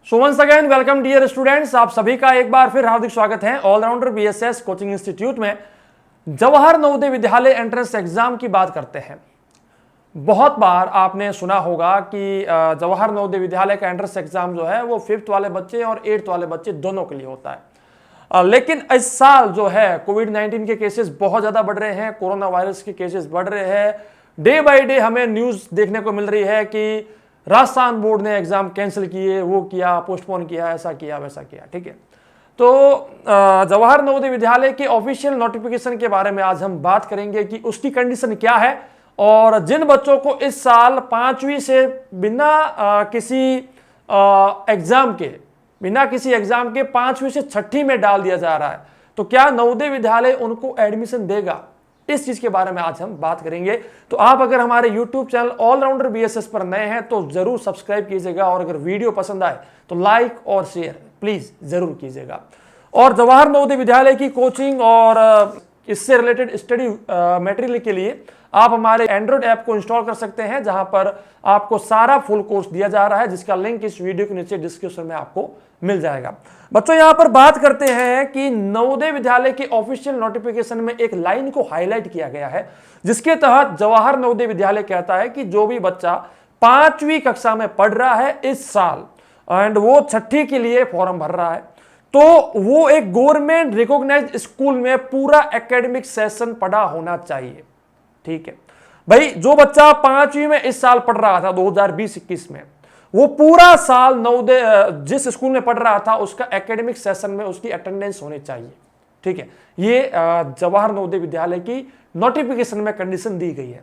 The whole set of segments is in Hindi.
सो once again welcome dear students, आप सभी का एक बार फिर हार्दिक स्वागत है ऑलराउंडर बीएसएस कोचिंग इंस्टीट्यूट में। जवाहर नवोदय विद्यालय एंट्रेंस एग्जाम की बात करते हैं। बहुत बार आपने सुना होगा कि जवाहर नवोदय विद्यालय का एंट्रेंस एग्जाम जो है वो 5th वाले बच्चे और 8th वाले बच्चे दोनों के लिए होता है। लेकिन इस साल जो है कोविड-19 के केसेस बहुत ज्यादा बढ़ रहे हैं, कोरोना वायरस के केसेस बढ़ रहे हैं। डे बाय डे हमें न्यूज देखने को मिल रही है कि राजस्थान बोर्ड ने एग्जाम कैंसिल किए, वो किया, पोस्टपोन किया, ऐसा किया, वैसा किया। ठीक है, तो जवाहर नवोदय विद्यालय के ऑफिशियल नोटिफिकेशन के बारे में आज हम बात करेंगे कि उसकी कंडीशन क्या है और जिन बच्चों को इस साल 5वीं से बिना किसी एग्जाम के 5वीं से 6ठी में डाल दिया जा रहा है, तो क्या नवोदय विद्यालय उनको एडमिशन देगा? इस चीज के बारे में आज हम बात करेंगे। तो आप अगर हमारे YouTube चैनल ऑलराउंडर बीएसएस पर नए हैं तो जरूर सब्सक्राइब कीजिएगा और अगर वीडियो पसंद आए तो लाइक और शेयर प्लीज जरूर कीजिएगा। और जवाहर नवोदय विद्यालय की कोचिंग और इससे रिलेटेड स्टडी मटेरियल के लिए आप हमारे एंड्रॉइड ऐप को इंस्टॉल कर सकते हैं, जहां पर आपको सारा फुल कोर्स दिया जा रहा है, जिसका लिंक इस वीडियो के नीचे डिस्क्रिप्शन में आपको मिल जाएगा। बच्चों, यहां पर बात करते हैं कि नवोदय विद्यालय के ऑफिशियल नोटिफिकेशन में एक लाइन को हाईलाइट किया गया है, जिसके तहत जवाहर नवोदय विद्यालय कहता है कि जो भी बच्चा 5वीं कक्षा में पढ़ रहा है इस साल एंड वो 6ठी के लिए फॉर्म भर रहा है, तो वो एक गवर्नमेंट रिकॉग्नाइज्ड स्कूल में पूरा एकेडमिक सेशन पढ़ा होना चाहिए। ठीक है भाई, जो बच्चा 5वीं में इस साल पढ़ रहा था 2020-21 में, वो पूरा साल नवोदय जिस स्कूल में पढ़ रहा था उसका एकेडमिक सेशन में उसकी अटेंडेंस होनी चाहिए। ठीक है, ये जवाहर नवोदय विद्यालय की नोटिफिकेशन में कंडीशन दी गई है।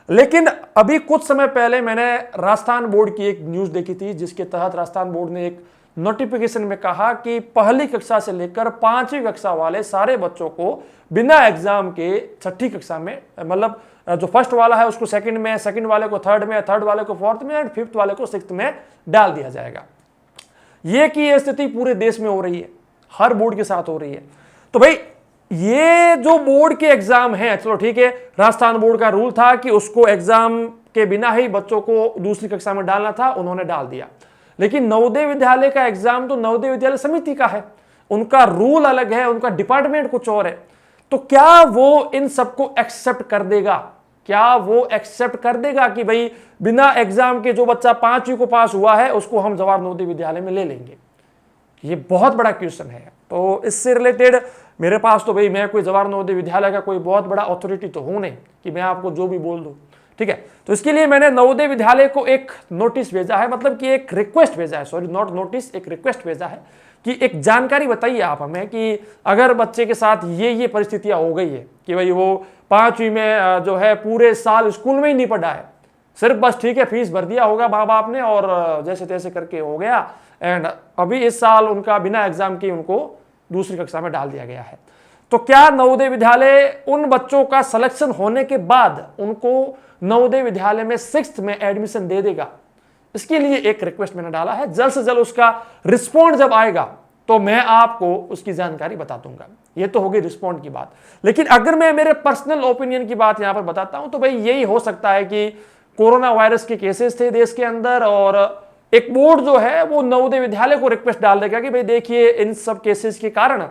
लेकिन अभी कुछ समय पहले मैंने राजस्थान बोर्ड की एक न्यूज देखी थी, जिसके तहत राजस्थान बोर्ड ने एक नोटिफिकेशन में कहा कि पहली कक्षा से लेकर 5वीं कक्षा वाले सारे बच्चों को बिना एग्जाम के 6ठी कक्षा में, मतलब जो फर्स्ट वाला है उसको सेकंड में, सेकंड वाले को थर्ड में, थर्ड वाले को फोर्थ में एंड 5th वाले को 6th में डाल दिया जाएगा। ये की स्थिति पूरे देश में हो रही है, हर बोर्ड के साथ हो रही है। तो भाई ये जो बोर्ड के एग्जाम है, चलो ठीक है, राजस्थान बोर्ड का रूल था कि उसको एग्जाम के बिना ही बच्चों को दूसरी कक्षा में डालना था, उन्होंने डाल दिया। लेकिन नवोदय विद्यालय का एग्जाम तो नवोदय विद्यालय समिति का है, उनका रूल अलग है, उनका डिपार्टमेंट कुछ और है। तो क्या वो इन सबको एक्सेप्ट कर देगा? क्या वो एक्सेप्ट कर देगा कि भाई बिना एग्जाम के जो बच्चा 5वीं को पास हुआ है उसको हम जवाहर नवोदय विद्यालय में ले लेंगे? ये बहुत बड़ा क्वेश्चन है। तो इससे रिलेटेड मेरे पास तो भाई, मैं कोई जवाहर नवोदय विद्यालय का कोई बहुत बड़ा अथॉरिटी तो हूं नहीं कि मैं आपको जो भी बोल दूं। ठीक है, तो इसके लिए मैंने नवोदय विद्यालय को एक नोटिस भेजा है, मतलब कि एक रिक्वेस्ट भेजा है, सॉरी नॉट नोटिस, एक रिक्वेस्ट भेजा है कि एक जानकारी बताइए आप हमें कि अगर बच्चे के साथ ये परिस्थितियां हो गई है कि भाई वो 5वीं में जो है पूरे साल स्कूल में ही नहीं पढ़ा है, सिर्फ बस ठीक है फीस भर दिया होगा माँ बाप ने और जैसे तैसे करके हो गया, एंड अभी इस साल उनका बिना एग्जाम के उनको दूसरी कक्षा में डाल दिया गया है, तो क्या नवोदय विद्यालय उन बच्चों का सिलेक्शन होने के बाद उनको नवोदय विद्यालय में 6th में एडमिशन दे देगा? इसके लिए एक रिक्वेस्ट मैंने डाला है। जल्द से जल्द उसका रिस्पॉन्ड जब आएगा तो मैं आपको उसकी जानकारी बता दूंगा। ये तो होगी रिस्पॉन्ड की बात। लेकिन अगर मैं मेरे पर्सनल ओपिनियन की बात यहां पर बताता हूं तो भाई यही हो सकता है कि कोरोना वायरस के केसेस थे देश के अंदर और एक बोर्ड जो है वो नवोदय विद्यालय को रिक्वेस्ट डाल देगा कि भाई देखिए इन सब केसेस के कारण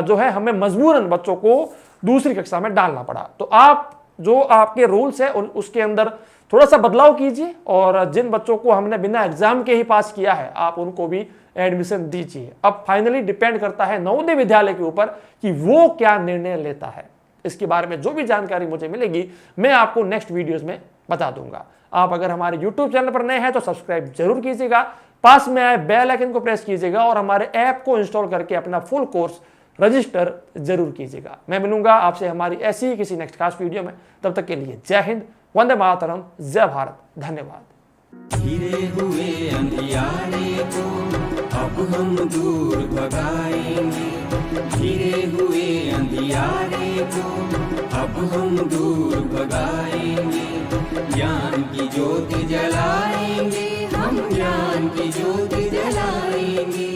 जो है हमें मजबूरन बच्चों को दूसरी कक्षा में डालना पड़ा, तो आप जो आपके रूल्स है उसके अंदर थोड़ा सा बदलाव कीजिए और जिन बच्चों को हमने बिना एग्जाम के ही पास किया है आप उनको भी एडमिशन दीजिए। अब फाइनली डिपेंड करता है नवोदय विद्यालय के ऊपर कि वो क्या निर्णय लेता है। इसके बारे में जो भी जानकारी मुझे मिलेगी मैं आपको नेक्स्ट वीडियोस में बता दूंगा। आप अगर हमारे YouTube चैनल पर नए हैं तो सब्सक्राइब जरूर कीजिएगा, पास में आए बेल आइकन को प्रेस कीजिएगा और हमारे ऐप को इंस्टॉल करके अपना फुल कोर्स रजिस्टर जरूर कीजिएगा। मैं मिलूंगा आपसे हमारी ऐसी ही किसी नेक्स्ट खास वीडियो में, तब तक के लिए जय हिंद, वंदे मातरम, जय भारत, धन्यवाद। घिरे हुए अंधियारे को अब हम दूर भगाएंगे, घिरे हुए अंधियारे को अब हम दूर भगाएंगे, ज्ञान की ज्योति जलाएंगे, हम ज्ञान की ज्योति जलाएंगे।